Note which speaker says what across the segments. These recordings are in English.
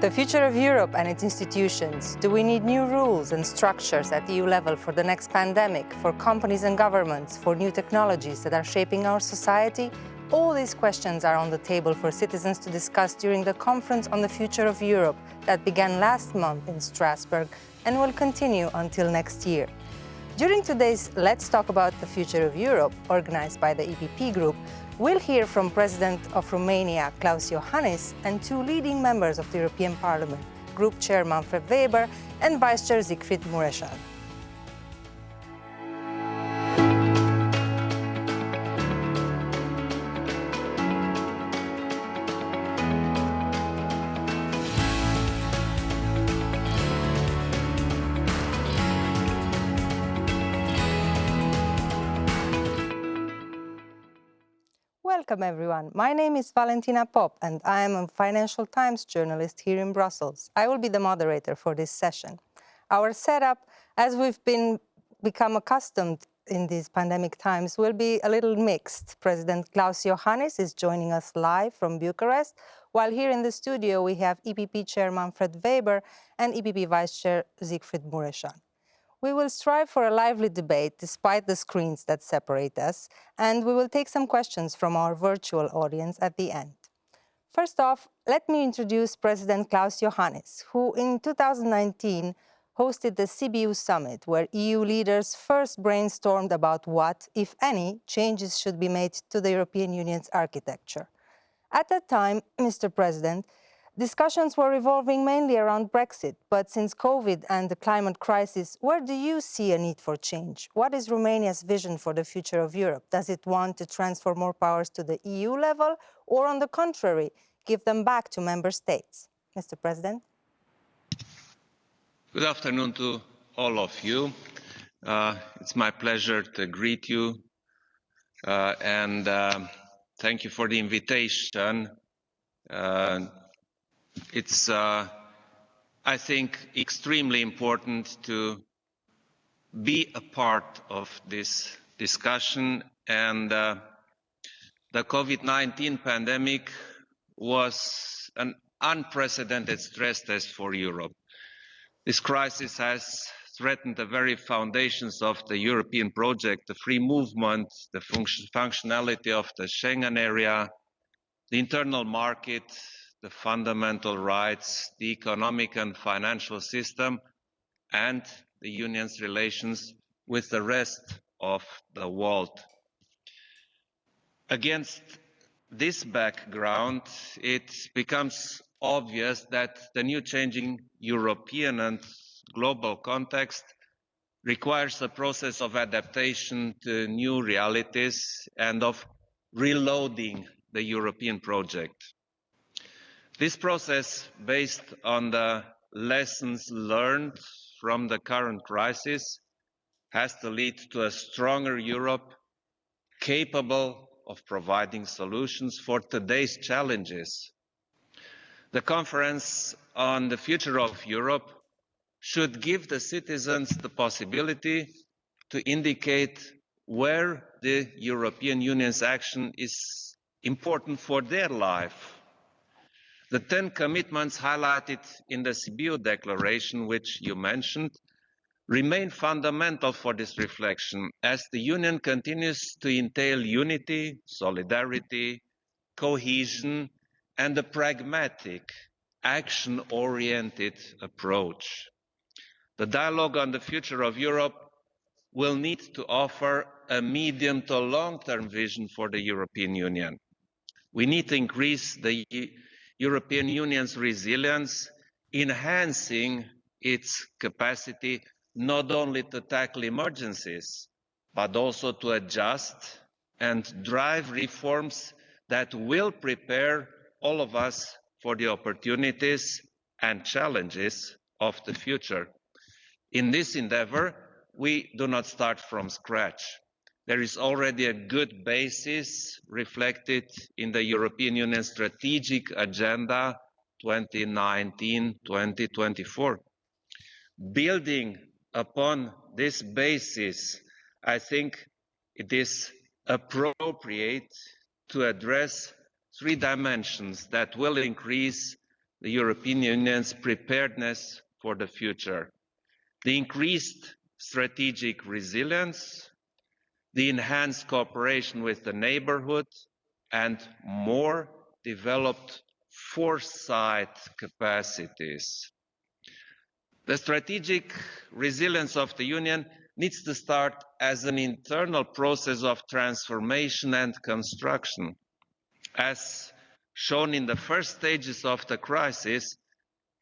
Speaker 1: The future of Europe and its institutions. Do we need new rules and structures at EU level for the next pandemic, for companies and governments, for new technologies that are shaping our society? All these questions are on the table for citizens to discuss during the Conference on the Future of Europe that began last month in Strasbourg and will continue until next year. During today's Let's Talk About the Future of Europe, organized by the EPP Group, we'll hear from President of Romania, Klaus Iohannis, and two leading members of the European Parliament, Group Chair Manfred Weber and Vice Chair Siegfried Mureșan. Welcome everyone. My name is Valentina Pop and I am a Financial Times journalist here in Brussels. I will be the moderator for this session. Our setup, as we've become accustomed in these pandemic times, will be a little mixed. President Klaus Iohannis is joining us live from Bucharest, while here in the studio we have EPP Chair Manfred Weber and EPP Vice Chair Siegfried Mureșan. We will strive for a lively debate despite the screens that separate us, and we will take some questions from our virtual audience at the end. First off, let me introduce President Klaus Iohannis, who in 2019 hosted the Sibiu Summit, where EU leaders first brainstormed about what, if any, changes should be made to the European Union's architecture. At that time, Mr. President, discussions were revolving mainly around Brexit, but since COVID and the climate crisis, where do you see a need for change? What is Romania's vision for the future of Europe? Does it want to transfer more powers to the EU level, or on the contrary, give them back to member states? Mr. President?
Speaker 2: Good afternoon to all of you. It's my pleasure to greet you and thank you for the invitation. It's, I think, extremely important to be a part of this discussion, and the COVID-19 pandemic was an unprecedented stress test for Europe. This crisis has threatened the very foundations of the European project, the free movement, the functionality of the Schengen area, the internal market, the fundamental rights, the economic and financial system, and the Union's relations with the rest of the world. Against this background, it becomes obvious that the new changing European and global context requires a process of adaptation to new realities and of reloading the European project. This process, based on the lessons learned from the current crisis, has to lead to a stronger Europe capable of providing solutions for today's challenges. The Conference on the Future of Europe should give the citizens the possibility to indicate where the European Union's action is important for their life. The 10 commitments highlighted in the Sibiu Declaration, which you mentioned, remain fundamental for this reflection as the Union continues to entail unity, solidarity, cohesion, and a pragmatic, action-oriented approach. The dialogue on the future of Europe will need to offer a medium to long-term vision for the European Union. We need to increase the European Union's resilience, enhancing its capacity not only to tackle emergencies, but also to adjust and drive reforms that will prepare all of us for the opportunities and challenges of the future. In this endeavor, we do not start from scratch. There is already a good basis reflected in the European Union Strategic Agenda 2019-2024. Building upon this basis, I think it is appropriate to address three dimensions that will increase the European Union's preparedness for the future. The increased strategic resilience, the enhanced cooperation with the neighborhood, and more developed foresight capacities. The strategic resilience of the Union needs to start as an internal process of transformation and construction. As shown in the first stages of the crisis,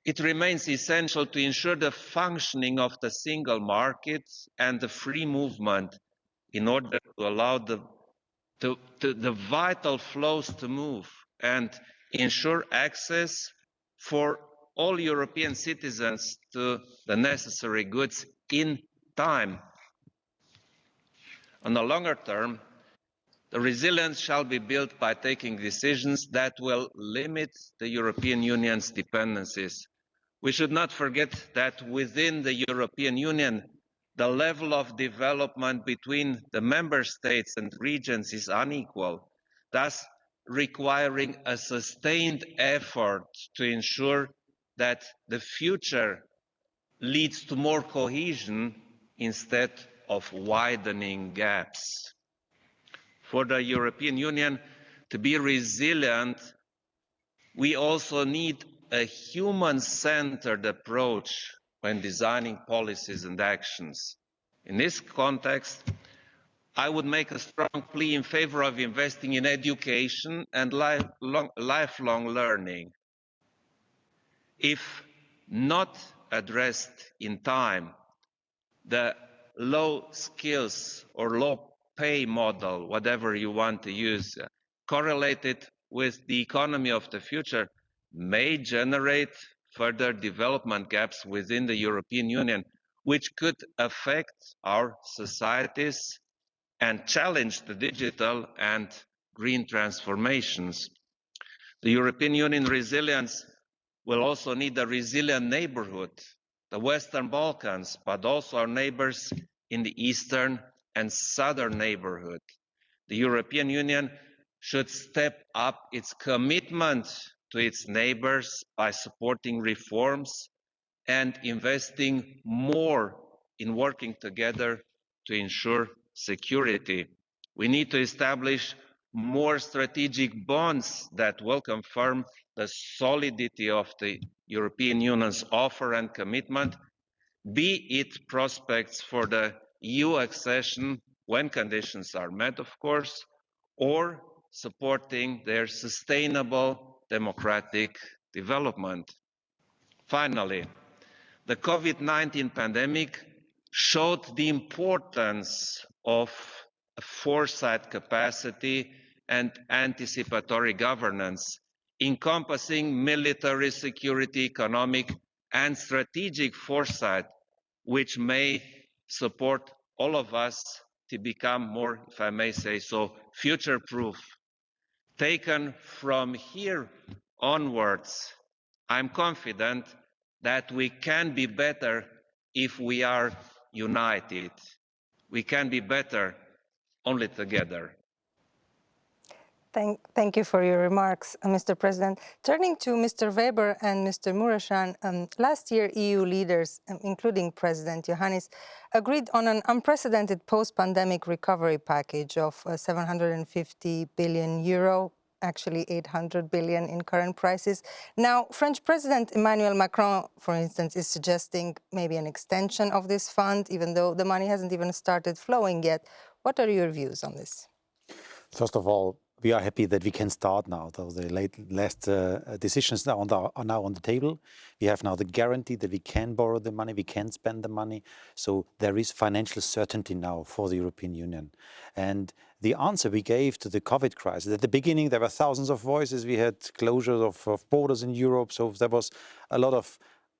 Speaker 2: it remains essential to ensure the functioning of the single market and the free movement in order to allow the vital flows to move and ensure access for all European citizens to the necessary goods in time. On the longer term, the resilience shall be built by taking decisions that will limit the European Union's dependencies. We should not forget that within the European Union, the level of development between the member states and regions is unequal, thus requiring a sustained effort to ensure that the future leads to more cohesion instead of widening gaps. For the European Union to be resilient, we also need a human-centered approach when designing policies and actions. In this context, I would make a strong plea in favor of investing in education and lifelong learning. If not addressed in time, the low skills or low pay model, whatever you want to use, correlated with the economy of the future, may generate further development gaps within the European Union, which could affect our societies and challenge the digital and green transformations. The European Union resilience will also need a resilient neighborhood, the Western Balkans, but also our neighbors in the Eastern and Southern neighborhood. The European Union should step up its commitment to its neighbors by supporting reforms and investing more in working together to ensure security. We need to establish more strategic bonds that will confirm the solidity of the European Union's offer and commitment, be it prospects for the EU accession when conditions are met, of course, or supporting their sustainable democratic development. Finally, the COVID-19 pandemic showed the importance of a foresight capacity and anticipatory governance, encompassing military, security, economic, and strategic foresight, which may support all of us to become more, if I may say so, future-proof. Taken from here onwards, I'm confident that we can be better if we are united. We can be better only together.
Speaker 1: Thank you for your remarks, Mr. President. Turning to Mr. Weber and Mr. Mureșan, last year EU leaders, including President Iohannis, agreed on an unprecedented post-pandemic recovery package of 750 billion euro, actually 800 billion in current prices. Now, French President Emmanuel Macron, for instance, is suggesting maybe an extension of this fund, even though the money hasn't even started flowing yet. What are your views on this?
Speaker 3: First of all, we are happy that we can start now. So the last decisions are now on the table. We have now the guarantee that we can borrow the money, we can spend the money. So there is financial certainty now for the European Union. And the answer we gave to the COVID crisis, at the beginning there were thousands of voices. We had closures of borders in Europe. So there was a lot of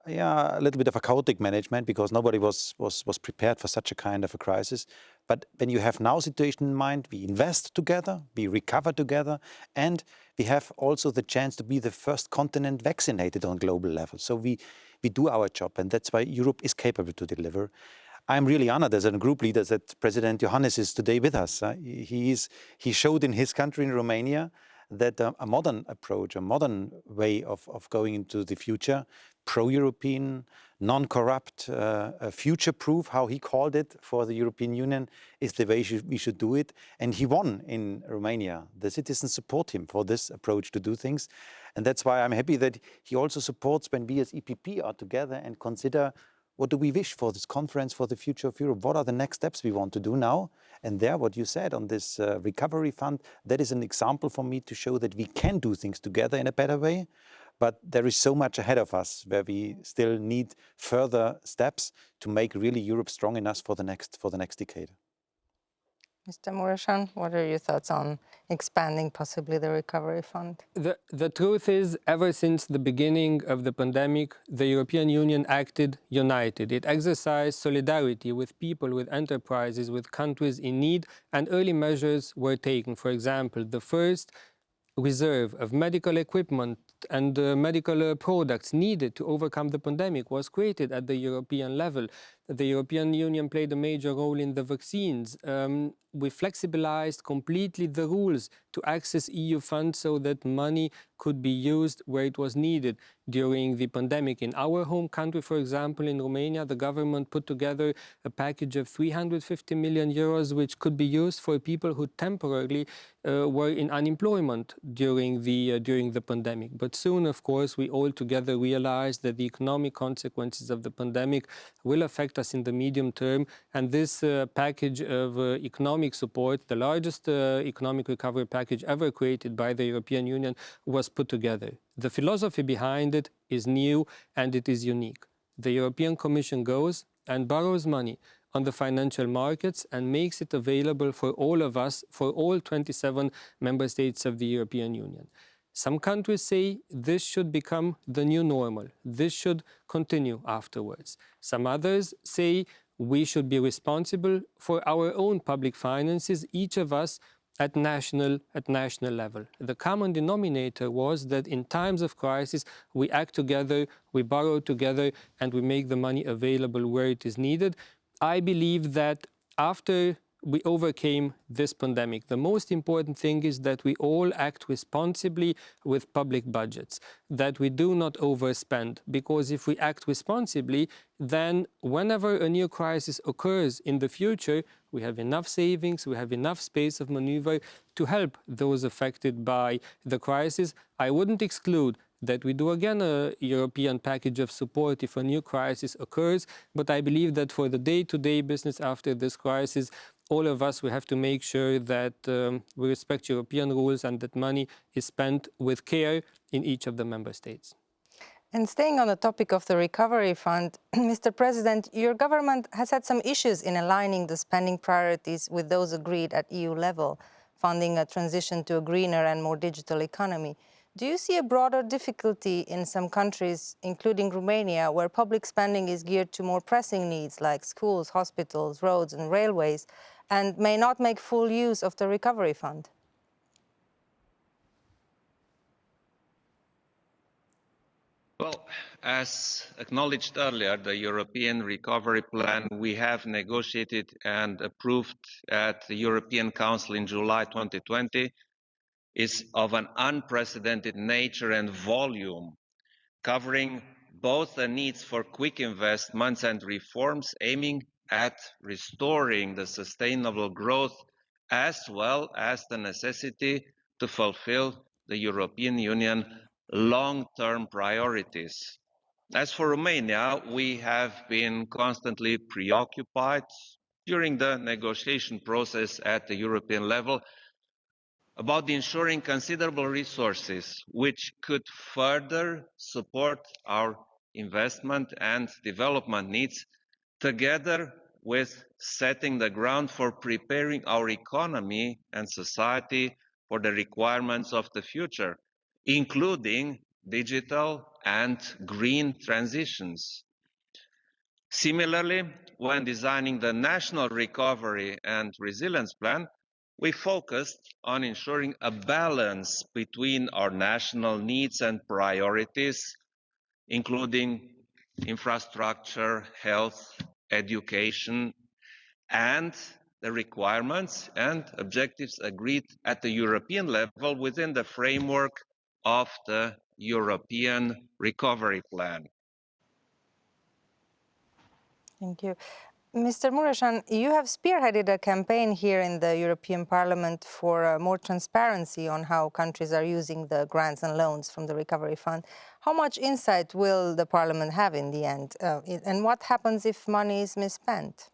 Speaker 3: a little bit of a chaotic management because nobody was prepared for such a kind of a crisis. But when you have now situation in mind, we invest together, we recover together, and we have also the chance to be the first continent vaccinated on global level. So we do our job, and that's why Europe is capable to deliver. I'm really honored as a group leader that President Iohannis is today with us. He showed in his country, in Romania, that a modern approach, a modern way of going into the future, pro-European, non-corrupt, future-proof, how he called it for the European Union, is the way we should do it. And he won in Romania. The citizens support him for this approach to do things. And that's why I'm happy that he also supports when we as EPP are together and consider what do we wish for this conference for the future of Europe? What are the next steps we want to do now? And there, what you said on this recovery fund, that is an example for me to show that we can do things together in a better way. But there is so much ahead of us where we still need further steps to make really Europe strong enough for the next decade.
Speaker 1: Mr. Mureșan, what are your thoughts on expanding possibly the recovery fund?
Speaker 4: The truth is, ever since the beginning of the pandemic, the European Union acted united. It exercised solidarity with people, with enterprises, with countries in need, and early measures were taken. For example, the first reserve of medical equipment and medical products needed to overcome the pandemic was created at the European level. The European Union played a major role in the vaccines. We flexibilized completely the rules to access EU funds so that money could be used where it was needed during the pandemic. In our home country, for example, in Romania, the government put together a package of 350 million euros, which could be used for people who temporarily were in unemployment during the pandemic. But soon, of course, we all together realized that the economic consequences of the pandemic will affect us in the medium term, and this package of economic support, the largest economic recovery package ever created by the European Union, was put together. The philosophy behind it is new and it is unique. The European Commission goes and borrows money on the financial markets and makes it available for all of us, for all 27 member states of the European Union. Some countries say this should become the new normal. This should continue afterwards. Some others say we should be responsible for our own public finances, each of us at national level. The common denominator was that in times of crisis, we act together, we borrow together, and we make the money available where it is needed. I believe that after we overcame this pandemic, the most important thing is that we all act responsibly with public budgets, that we do not overspend, because if we act responsibly, then whenever a new crisis occurs in the future, we have enough savings, we have enough space of maneuver to help those affected by the crisis. I wouldn't exclude that we do again a European package of support if a new crisis occurs, but I believe that for the day-to-day business after this crisis, all of us, we have to make sure that we respect European rules and that money is spent with care in each of the member states.
Speaker 1: And staying on the topic of the recovery fund, Mr. President, your government has had some issues in aligning the spending priorities with those agreed at EU level, funding a transition to a greener and more digital economy. Do you see a broader difficulty in some countries, including Romania, where public spending is geared to more pressing needs like schools, hospitals, roads and railways, and may not make full use of the recovery fund?
Speaker 2: Well, as acknowledged earlier, the European Recovery Plan we have negotiated and approved at the European Council in July 2020 is of an unprecedented nature and volume, covering both the needs for quick investments and reforms aiming at restoring the sustainable growth, as well as the necessity to fulfill the European Union long-term priorities. As for Romania, we have been constantly preoccupied during the negotiation process at the European level about ensuring considerable resources which could further support our investment and development needs, together with setting the ground for preparing our economy and society for the requirements of the future, including digital and green transitions. Similarly, when designing the National Recovery and Resilience Plan, we focused on ensuring a balance between our national needs and priorities, including infrastructure, health, education, and the requirements and objectives agreed at the European level within the framework of the European Recovery Plan.
Speaker 1: Thank you. Mr. Mureșan, you have spearheaded a campaign here in the European Parliament for more transparency on how countries are using the grants and loans from the Recovery Fund. How much insight will the Parliament have in the end? And what happens if money is misspent?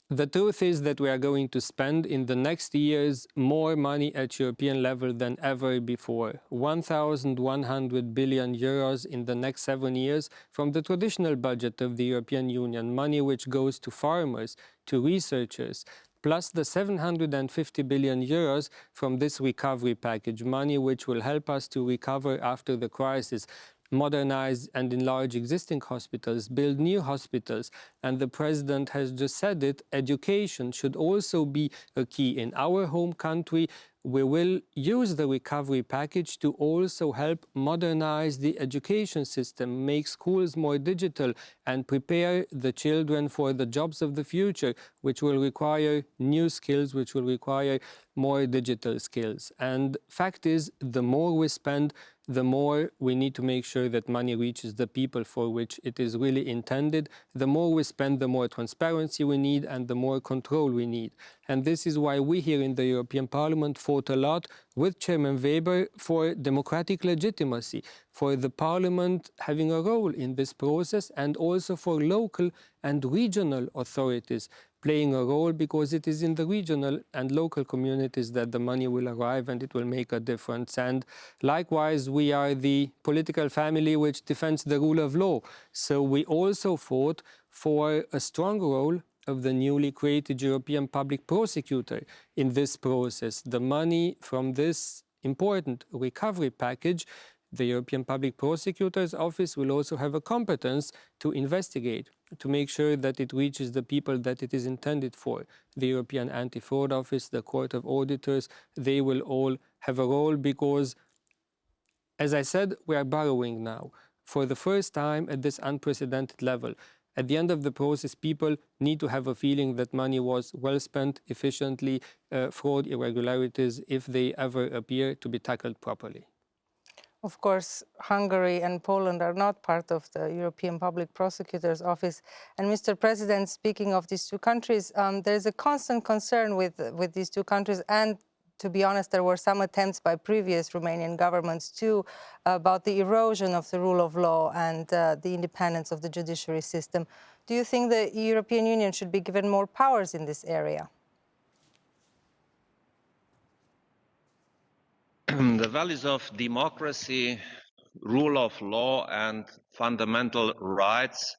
Speaker 4: The truth is that we are going to spend in the next years more money at European level than ever before. 1,100 billion euros in the next 7 years from the traditional budget of the European Union, money which goes to farmers, to researchers, plus the 750 billion euros from this recovery package, money which will help us to recover after the crisis, modernize and enlarge existing hospitals, build new hospitals. And the President has just said it, education should also be a key. In our home country, we will use the recovery package to also help modernize the education system, make schools more digital, and prepare the children for the jobs of the future, which will require new skills, which will require more digital skills. And fact is, the more we spend, the more we need to make sure that money reaches the people for which it is really intended. The more we spend, the more transparency we need and the more control we need. And this is why we here in the European Parliament fought a lot with Chairman Weber for democratic legitimacy, for the Parliament having a role in this process, and also for local and regional authorities playing a role, because it is in the regional and local communities that the money will arrive and it will make a difference. And likewise, we are the political family which defends the rule of law. So we also fought for a strong role of the newly created European Public Prosecutor in this process. The money from this important recovery package, the European Public Prosecutor's Office will also have a competence to investigate, to make sure that it reaches the people that it is intended for. The European Anti-Fraud Office, the Court of Auditors, they will all have a role because, as I said, we are borrowing now for the first time at this unprecedented level. At the end of the process, people need to have a feeling that money was well spent, efficiently, fraud, irregularities, if they ever appear, to be tackled properly.
Speaker 1: Of course, Hungary and Poland are not part of the European Public Prosecutor's Office. And Mr. President, speaking of these two countries, there is a constant concern with these two countries. And to be honest, there were some attempts by previous Romanian governments too about the erosion of the rule of law and the independence of the judiciary system. Do you think the European Union should be given more powers in this area?
Speaker 2: The values of democracy, rule of law, and fundamental rights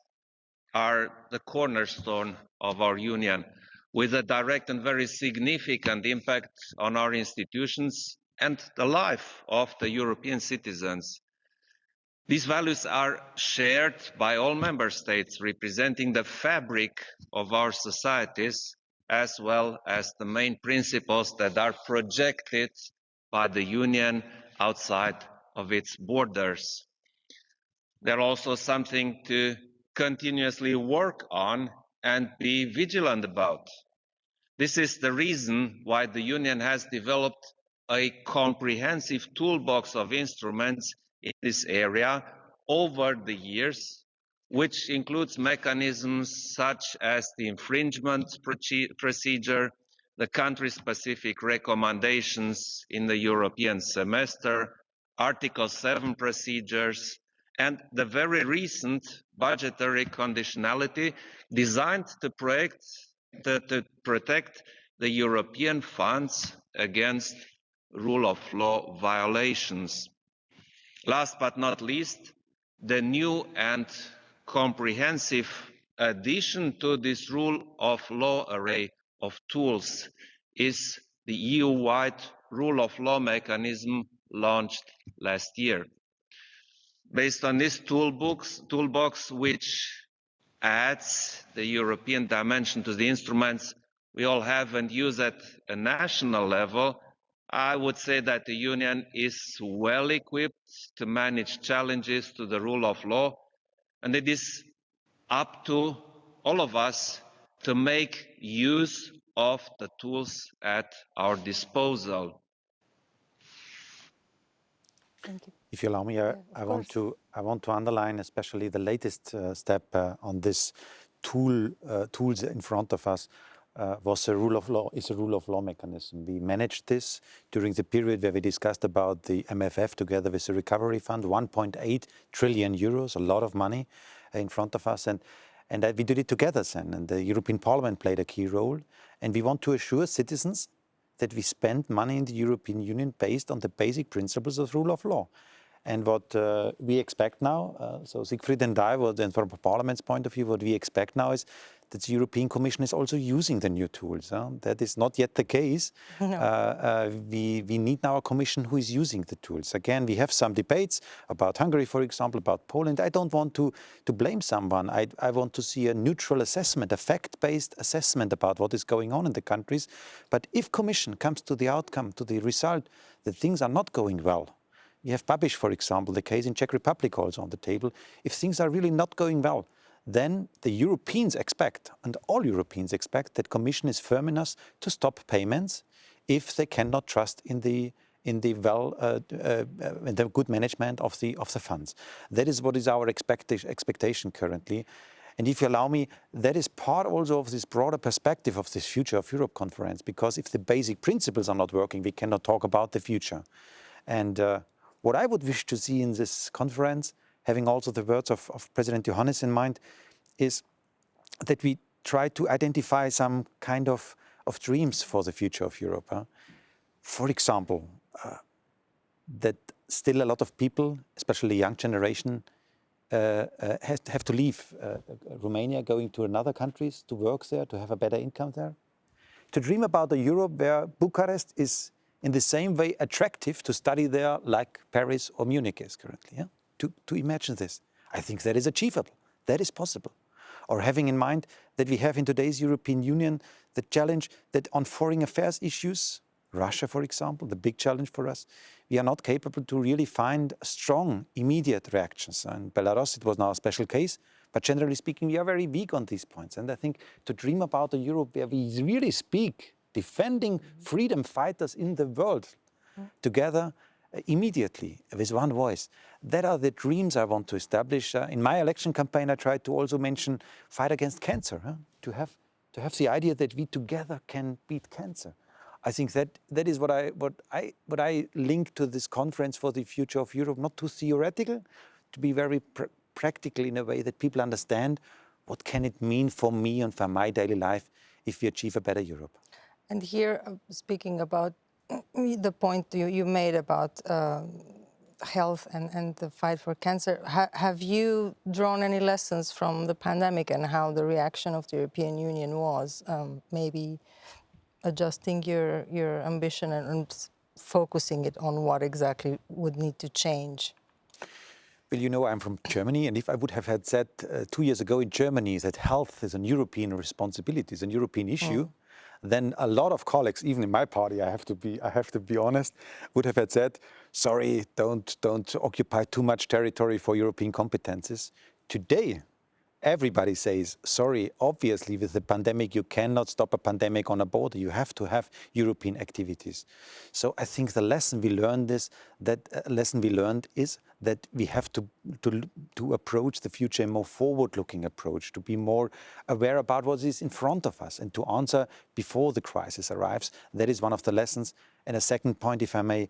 Speaker 2: are the cornerstone of our union, with a direct and very significant impact on our institutions and the life of the European citizens. These values are shared by all member states, representing the fabric of our societies, as well as the main principles that are projected by the Union outside of its borders. They're also something to continuously work on and be vigilant about. This is the reason why the Union has developed a comprehensive toolbox of instruments in this area over the years, which includes mechanisms such as the infringement procedure, the country-specific recommendations in the European semester, Article 7 procedures, and the very recent budgetary conditionality designed to protect the European funds against rule of law violations. Last but not least, the new and comprehensive addition to this rule of law array of tools is the EU-wide rule of law mechanism launched last year. Based on this toolbox, which adds the European dimension to the instruments we all have and use at a national level, I would say that the Union is well equipped to manage challenges to the rule of law, and it is up to all of us to make use of the tools at our disposal.
Speaker 1: Thank you.
Speaker 3: If you allow me, I want to underline especially the latest step on this tools in front of us was a rule of law, is a rule of law mechanism. We managed this during the period where we discussed about the MFF together with the Recovery Fund, 1.8 trillion euros, a lot of money in front of us. And we did it together then, and the European Parliament played a key role. And we want to assure citizens that we spend money in the European Union based on the basic principles of rule of law. And what we expect now, so Siegfried and I, and from Parliament's point of view, what we expect now is that the European Commission is also using the new tools. That is not yet the case. No. We need now a Commission who is using the tools. Again, we have some debates about Hungary, for example, about Poland. I don't want to blame someone. I want to see a neutral assessment, a fact-based assessment about what is going on in the countries. But if Commission comes to the outcome, to the result, that things are not going well, we have Babiš, for example, the case in Czech Republic also on the table. If things are really not going well, then the Europeans expect, and all Europeans expect, that Commission is firm enough to stop payments if they cannot trust in the good management of the funds. That is what is our expectation currently. And if you allow me, that is part also of this broader perspective of this Future of Europe conference, because if the basic principles are not working, we cannot talk about the future. And what I would wish to see in this conference, having also the words of President Johannes in mind, is that we try to identify some kind of dreams for the future of Europe. For example, that still a lot of people, especially young generation, have to leave Romania, going to another countries to work there, to have a better income there. To dream about a Europe where Bucharest is in the same way attractive to study there like Paris or Munich is currently. Yeah? To imagine this. I think that is achievable. That is possible. Or having in mind that we have in today's European Union the challenge that on foreign affairs issues, Russia, for example, the big challenge for us, we are not capable to really find strong, immediate reactions. In Belarus, it was now a special case, but generally speaking, we are very weak on these points. And I think to dream about a Europe where we really speak defending freedom fighters in the world together immediately with one voice. That are the dreams I want to establish. In my election campaign, I tried to also mention fight against cancer, to have the idea that we together can beat cancer. I think that is what I link to this conference for the future of Europe, not too theoretical, to be very practical in a way that people understand what can it mean for me and for my daily life if we achieve a better Europe.
Speaker 1: And here, speaking about the point you made about health and the fight for cancer, have you drawn any lessons from the pandemic and how the reaction of the European Union was? Maybe adjusting your ambition and focusing it on what exactly would need to change?
Speaker 3: Well, you know, I'm from Germany, and if I would have had said 2 years ago in Germany that health is a European responsibility, is a European issue, then a lot of colleagues, even in my party, I have to be honest, would have had said, sorry, don't occupy too much territory for European competences. Today, everybody says, sorry, obviously with the pandemic, you cannot stop a pandemic on a border. You have to have European activities. So I think the lesson we learned is that we have to approach the future in a more forward-looking approach, to be more aware about what is in front of us and to answer before the crisis arrives. That is one of the lessons. And a second point, if I may,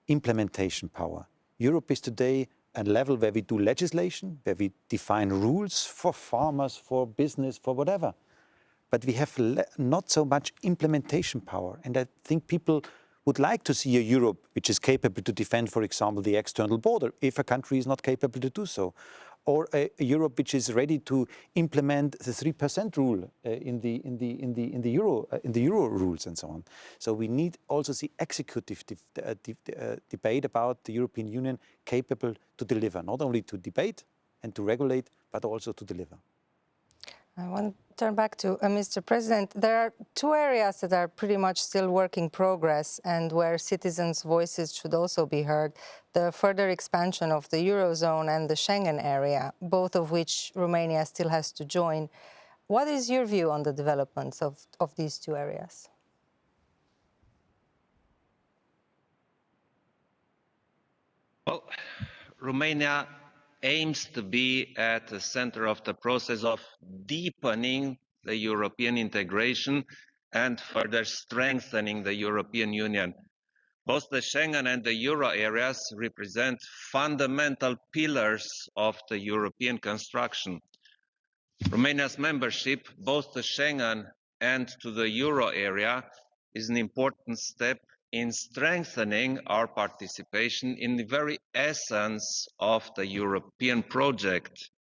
Speaker 3: implementation power. Europe is today a level where we do legislation, where we define rules for farmers, for business, for whatever. But we have not so much implementation power. And I think people would like to see a Europe which is capable to defend, for example, the external border, if a country is not capable to do so. Or a Europe which is ready to implement the 3% rule in the euro rules and so on. So we need also the executive debate about the European Union capable to deliver, not only to debate and to regulate, but also to deliver.
Speaker 1: I want to turn back to Mr. President. There are two areas that are pretty much still work in progress and where citizens' voices should also be heard. The further expansion of the Eurozone and the Schengen area, both of which Romania still has to join. What is your view on the developments of these two areas?
Speaker 2: Well, Romania aims to be at the center of the process of deepening the European integration and further strengthening the European Union. Both the Schengen and the Euro areas represent fundamental pillars of the European construction. Romania's membership, both to Schengen and to the Euro area, is an important step in strengthening our participation in the very essence of the European project.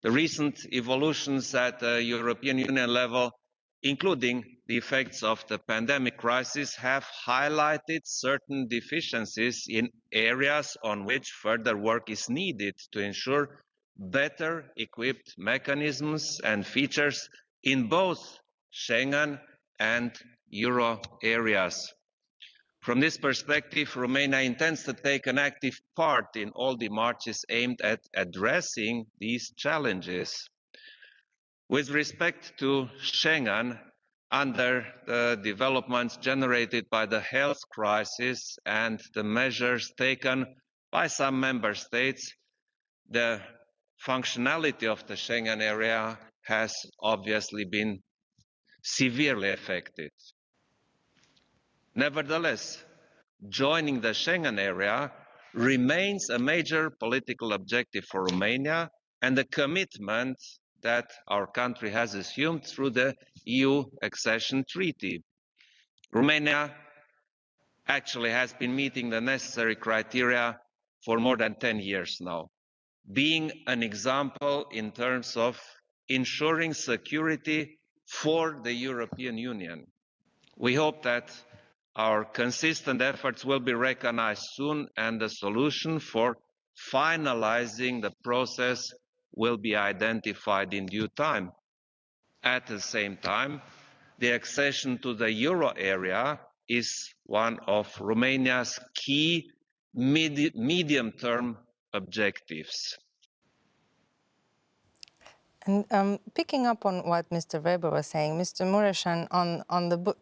Speaker 2: The recent evolutions at the European Union level, including the effects of the pandemic crisis, have highlighted certain deficiencies in areas on which further work is needed to ensure better equipped mechanisms and features in both Schengen and Euro areas. From this perspective, Romania intends to take an active part in all démarches aimed at addressing these challenges. With respect to Schengen, under the developments generated by the health crisis and the measures taken by some member states, the functionality of the Schengen area has obviously been severely affected. Nevertheless, joining the Schengen area remains a major political objective for Romania and a commitment that our country has assumed through the EU accession treaty. Romania actually has been meeting the necessary criteria for more than 10 years now, being an example in terms of ensuring security for the European Union. We hope that our consistent efforts will be recognized soon and the solution for finalizing the process will be identified in due time. At the same time, the accession to the Euro area is one of Romania's key medium-term objectives.
Speaker 1: And picking up on what Mr. Weber was saying, Mr. Mureșan,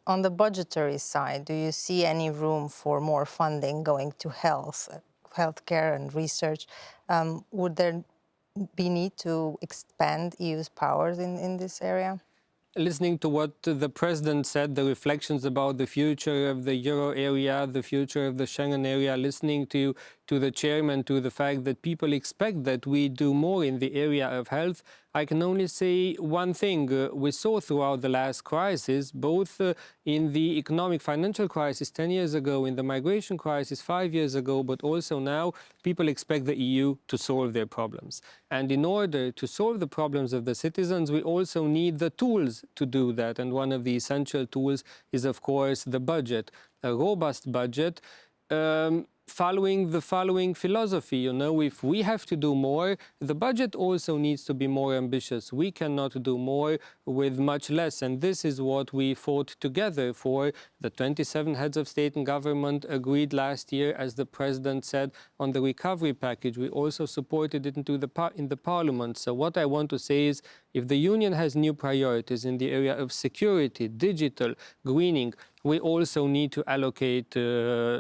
Speaker 1: on the budgetary side, do you see any room for more funding going to healthcare and research? Would there be need to expand EU's powers in this area?
Speaker 4: Listening to what the President said, the reflections about the future of the Euro area, the future of the Schengen area, listening to the Chairman, to the fact that people expect that we do more in the area of health, I can only say one thing. We saw throughout the last crisis, both in the economic financial crisis 10 years ago, in the migration crisis 5 years ago, but also now, people expect the EU to solve their problems. And in order to solve the problems of the citizens, we also need the tools to do that. And one of the essential tools is, of course, the budget, a robust budget, following the following philosophy. You know, if we have to do more, the budget also needs to be more ambitious. We cannot do more with much less. And this is what we fought together for. The 27 heads of state and government agreed last year, as the President said, on the recovery package. We also supported it in the Parliament. So what I want to say is, if the Union has new priorities in the area of security, digital, greening, we also need to allocate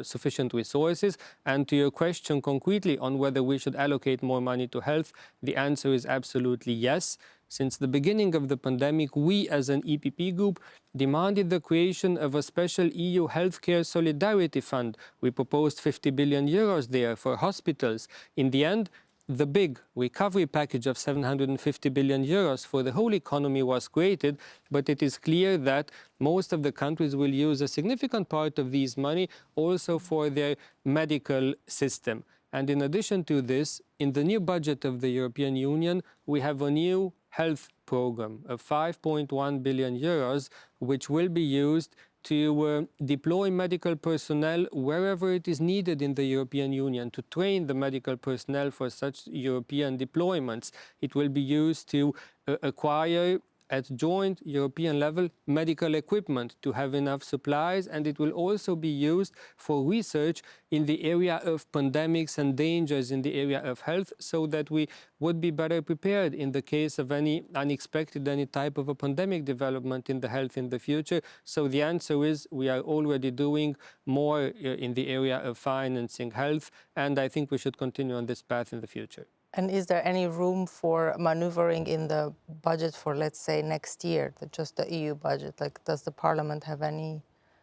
Speaker 4: sufficient resources. And to your question concretely on whether we should allocate more money to health, the answer is absolutely yes. Since the beginning of the pandemic, we as an EPP group demanded the creation of a special EU healthcare solidarity fund. We proposed 50 billion euros there for hospitals. In the end, the big recovery package of 750 billion euros for the whole economy was created, but it is clear that most of the countries will use a significant part of these money also for their medical system. And in addition to this, in the new budget of the European Union, we have a new health program of 5.1 billion euros, which will be used to deploy medical personnel wherever it is needed in the European Union, to train the medical personnel for such European deployments. It will be used to acquire at joint European level medical equipment to have enough supplies, and it will also be used for research in the area of pandemics and dangers in the area of health, so that we would be better prepared in the case of any unexpected, any type of a pandemic development in the health in the future. So the answer is we are already doing more in the area of financing health, and I think we should continue on this path in the future.
Speaker 1: And is there any room for maneuvering in the budget for, let's say, next year, just the EU budget? Like, does the Parliament have any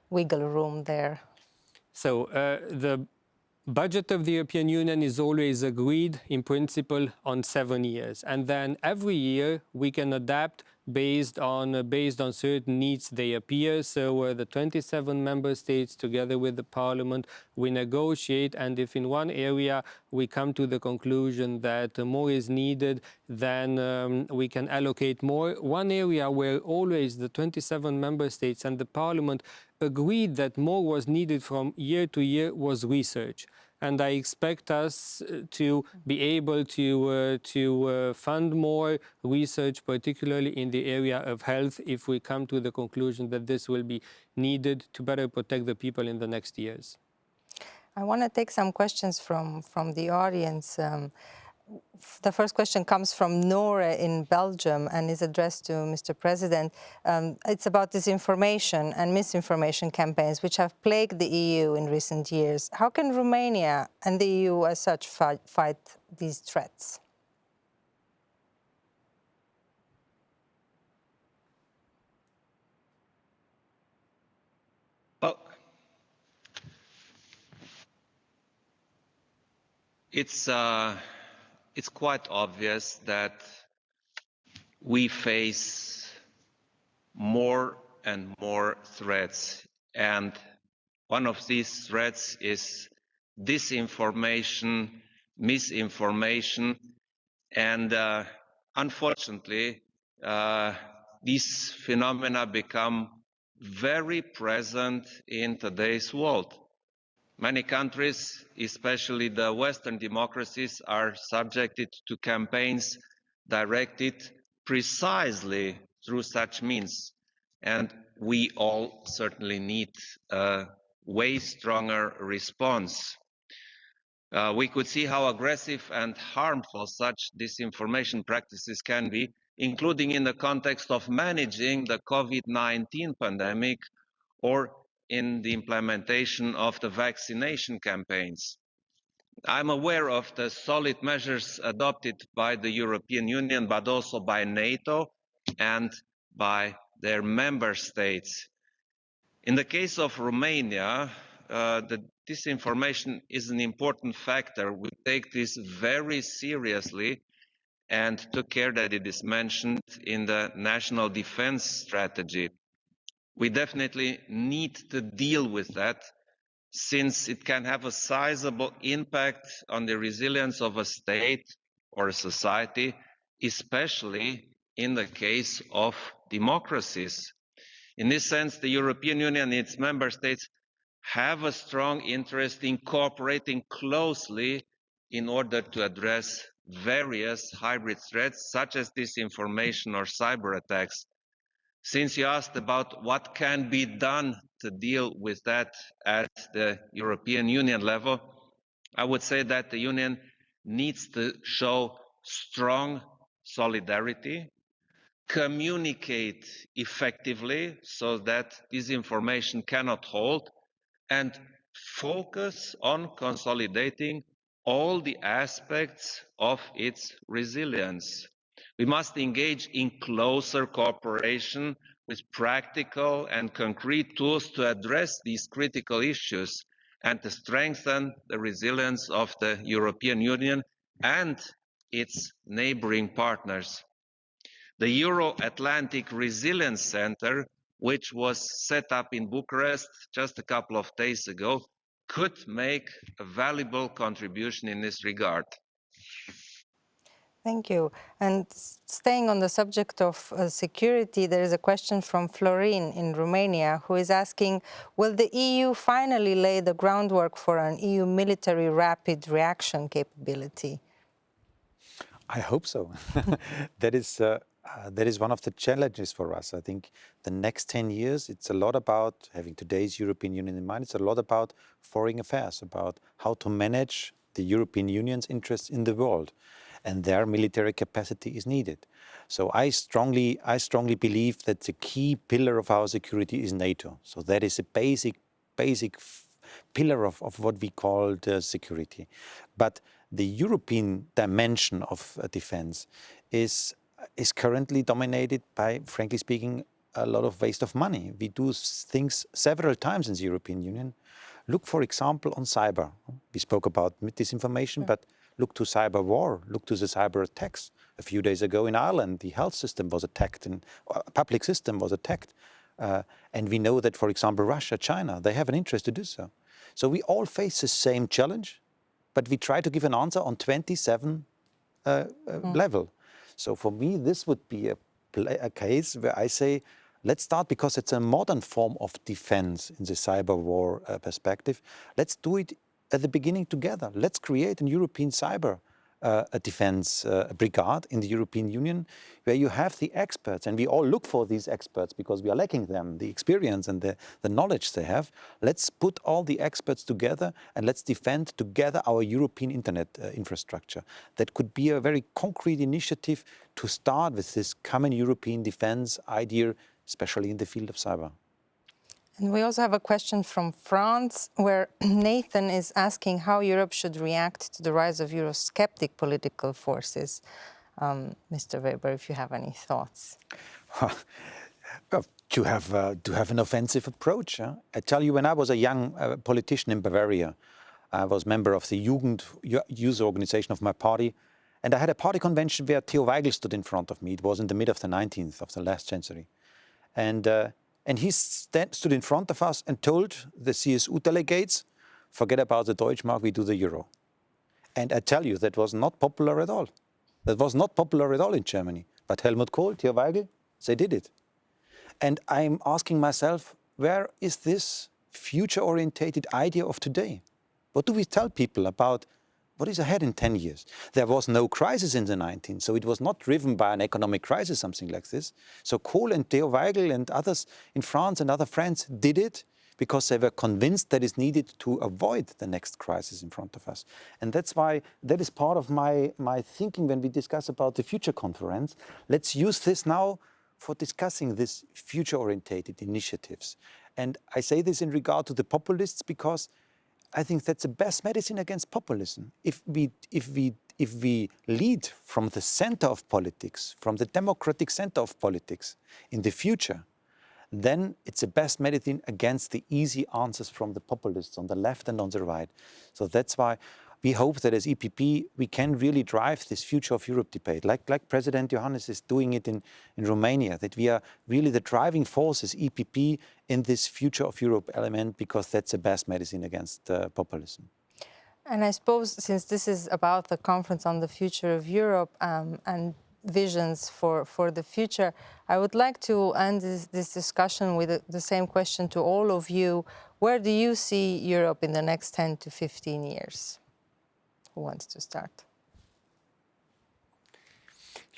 Speaker 1: wiggle room there?
Speaker 4: So the budget of the European Union is always agreed in principle on 7 years, and then every year we can adapt based on certain needs they appear. So the 27 member states, together with the Parliament, we negotiate, and if in one area we come to the conclusion that more is needed, then we can allocate more. One area where always the 27 member states and the Parliament agreed that more was needed from year to year was research. And I expect us to be able to fund more research, particularly in the area of health, if we come to the conclusion that this will be needed to better protect the people in the next years.
Speaker 1: I want to take some questions from the audience. The first question comes from Nore in Belgium and is addressed to Mr. President. It's about disinformation and misinformation campaigns which have plagued the EU in recent years. How can Romania and the EU as such fight these threats?
Speaker 2: Well, it's quite obvious that we face more and more threats, and one of these threats is disinformation, misinformation, and unfortunately these phenomena become very present in today's world. Many countries, especially the Western democracies, are subjected to campaigns directed precisely through such means. And we all certainly need a way stronger response. We could see how aggressive and harmful such disinformation practices can be, including in the context of managing the COVID-19 pandemic or in the implementation of the vaccination campaigns. I'm aware of the solid measures adopted by the European Union, but also by NATO and by their member states. In the case of Romania, the disinformation is an important factor. We take this very seriously and took care that it is mentioned in the National Defense Strategy. We definitely need to deal with that, since it can have a sizable impact on the resilience of a state or a society, especially in the case of democracies. In this sense, the European Union and its member states have a strong interest in cooperating closely in order to address various hybrid threats, such as disinformation or cyber attacks. Since you asked about what can be done to deal with that at the European Union level, I would say that the Union needs to show strong solidarity, communicate effectively so that disinformation cannot hold, and focus on consolidating all the aspects of its resilience. We must engage in closer cooperation with practical and concrete tools to address these critical issues and to strengthen the resilience of the European Union and its neighboring partners. The Euro-Atlantic Resilience Center, which was set up in Bucharest just a couple of days ago, could make a valuable contribution in this regard.
Speaker 1: Thank you. And staying on the subject of security, there is a question from Florin in Romania, who is asking, will the EU finally lay the groundwork for an EU military rapid reaction capability?
Speaker 3: I hope so. That is that is one of the challenges for us. I think the next 10 years, it's a lot about having today's European Union in mind. It's a lot about foreign affairs, about how to manage the European Union's interests in the world. And their military capacity is needed. So I strongly believe that the key pillar of our security is NATO. So that is a basic pillar of what we call security. But the European dimension of defense is currently dominated by, frankly speaking, a lot of waste of money. We do things several times in the European Union. Look, for example, on cyber. We spoke about disinformation, but look to cyber war, look to the cyber attacks. A few days ago in Ireland, the health system was attacked, and public system was attacked. And we know that, for example, Russia, China, they have an interest to do so. So we all face the same challenge, but we try to give an answer on 27 level. So for me, this would be a case where I say, let's start, because it's a modern form of defense in the cyber war perspective. Let's do it at the beginning together. Let's create a European cyber defense brigade in the European Union, where you have the experts, and we all look for these experts because we are lacking them, the experience and the knowledge they have. Let's put all the experts together and let's defend together our European internet infrastructure. That could be a very concrete initiative to start with this common European defense idea, especially in the field of cyber.
Speaker 1: And we also have a question from France, where Nathan is asking how Europe should react to the rise of Eurosceptic political forces. Mr. Weber, if you have any thoughts.
Speaker 3: To have an offensive approach. I tell you, when I was a young politician in Bavaria, I was member of the youth organization of my party, and I had a party convention where Theo Weigel stood in front of me. It was in the mid of the 19th of the last century. And he stood in front of us and told the CSU delegates, forget about the Deutschmark, we do the euro. And I tell you, that was not popular at all. That was not popular at all in Germany. But Helmut Kohl, Theo Weigel, they did it. And I'm asking myself, where is this future-orientated idea of today? What do we tell people about what is ahead in 10 years? There was no crisis in the 19th, so it was not driven by an economic crisis, something like this. So Kohl and Theo Weigel and others in France and other friends did it because they were convinced that it's needed to avoid the next crisis in front of us. And that's why that is part of my thinking when we discuss about the future conference. Let's use this now for discussing these future-orientated initiatives. And I say this in regard to the populists because I think that's the best medicine against populism. If we lead from the center of politics, from the democratic center of politics in the future, then it's the best medicine against the easy answers from the populists on the left and on the right. So that's why we hope that as EPP, we can really drive this future of Europe debate, like President Johannes is doing it in Romania, that we are really the driving force as EPP in this future of Europe element, because that's the best medicine against populism.
Speaker 1: And I suppose, since this is about the conference on the future of Europe and visions for the future, I would like to end this discussion with the same question to all of you. Where do you see Europe in the next 10 to 15 years? Who wants to start?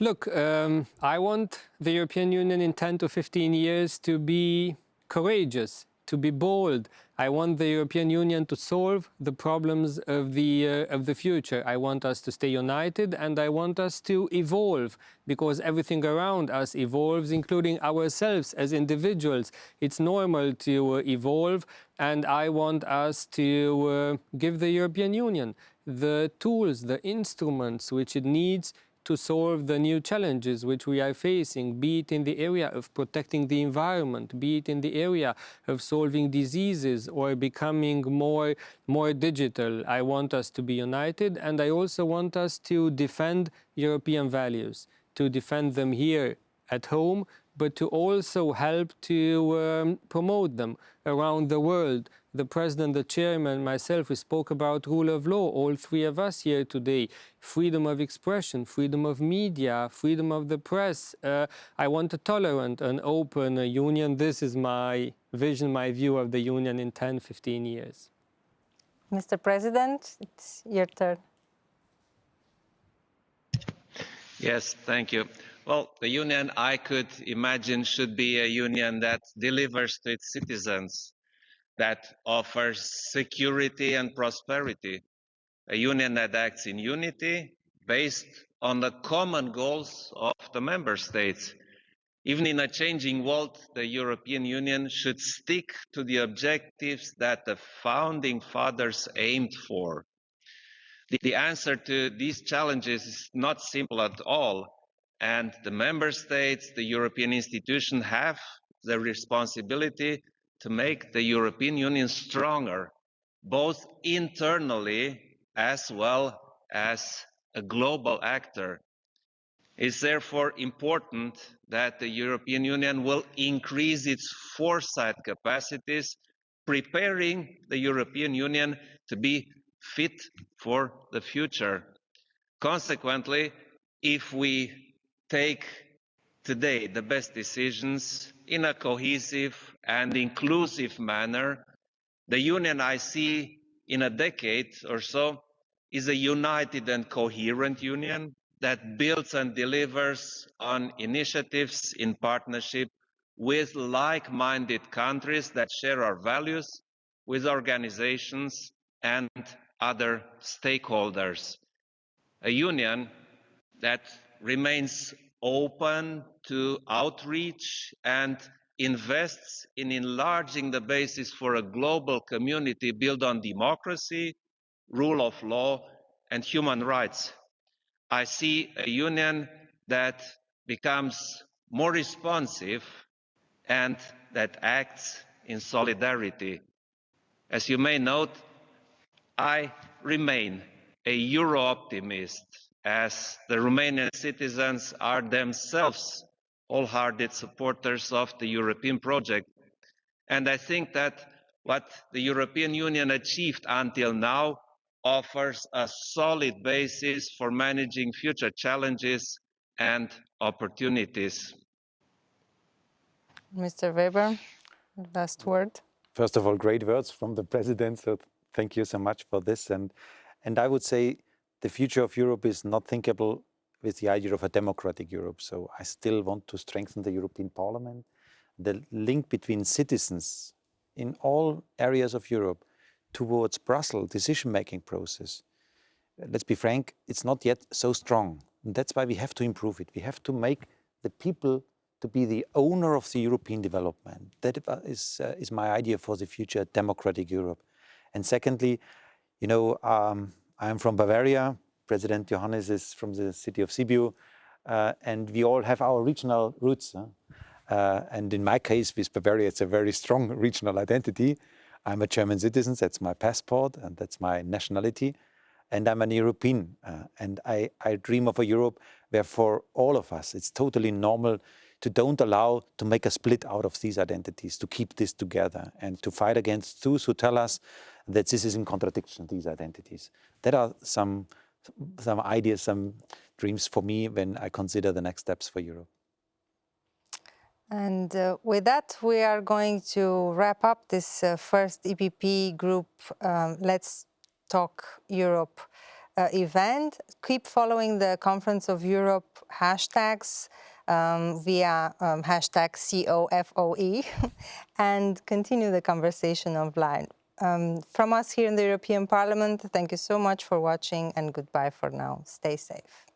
Speaker 4: Look, I want the European Union in 10 to 15 years to be courageous, to be bold. I want the European Union to solve the problems of the future. I want us to stay united, and I want us to evolve, because everything around us evolves, including ourselves as individuals. It's normal to evolve, and I want us to give the European Union the tools, the instruments which it needs to solve the new challenges which we are facing, be it in the area of protecting the environment, be it in the area of solving diseases or becoming more digital. I want us to be united, and I also want us to defend European values, to defend them here at home, but to also help to promote them around the world. The President, the Chairman, myself, we spoke about rule of law, all three of us here today. Freedom of expression, freedom of media, freedom of the press. I want a tolerant and open union. This is my vision, my view of the union in 10, 15 years.
Speaker 1: Mr. President, it's your turn.
Speaker 2: Yes, thank you. Well, the union I could imagine should be a union that delivers to its citizens, that offers security and prosperity, a union that acts in unity based on the common goals of the member states. Even in a changing world, the European Union should stick to the objectives that the founding fathers aimed for. The answer to these challenges is not simple at all, and the member states, the European institutions have the responsibility to make the European Union stronger, both internally as well as a global actor. It's therefore important that the European Union will increase its foresight capacities, preparing the European Union to be fit for the future. Consequently, if we take today the best decisions in a cohesive and inclusive manner, the Union I see in a decade or so is a united and coherent Union that builds and delivers on initiatives in partnership with like-minded countries that share our values, with organizations and other stakeholders. A union that remains open to outreach and invests in enlarging the basis for a global community built on democracy, rule of law, and human rights. I see a union that becomes more responsive and that acts in solidarity. As you may note, I remain a Euro-optimist, as the Romanian citizens are themselves wholehearted supporters of the European project. And I think that what the European Union achieved until now offers a solid basis for managing future challenges and opportunities.
Speaker 1: Mr. Weber, last word.
Speaker 3: First of all, great words from the President, so thank you so much for this. And I would say the future of Europe is not thinkable with the idea of a democratic Europe. So I still want to strengthen the European Parliament, the link between citizens in all areas of Europe towards Brussels decision-making process. Let's be frank, it's not yet so strong. And that's why we have to improve it. We have to make the people to be the owner of the European development. That is my idea for the future democratic Europe. And secondly, you know, I'm from Bavaria. President Johannes is from the city of Sibiu. And we all have our regional roots. And in my case, with Bavaria, it's a very strong regional identity. I'm a German citizen, that's my passport, and that's my nationality. And I'm an European. And I dream of a Europe where for all of us, it's totally normal to don't allow to make a split out of these identities, to keep this together and to fight against those who tell us that this is in contradiction, these identities. There are some ideas, some dreams for me when I consider the next steps for Europe.
Speaker 1: And with that, we are going to wrap up this first EPP group Let's Talk Europe event. Keep following the Conference of Europe hashtags via hashtag COFOE and continue the conversation online. From us here in the European Parliament, thank you so much for watching and goodbye for now. Stay safe.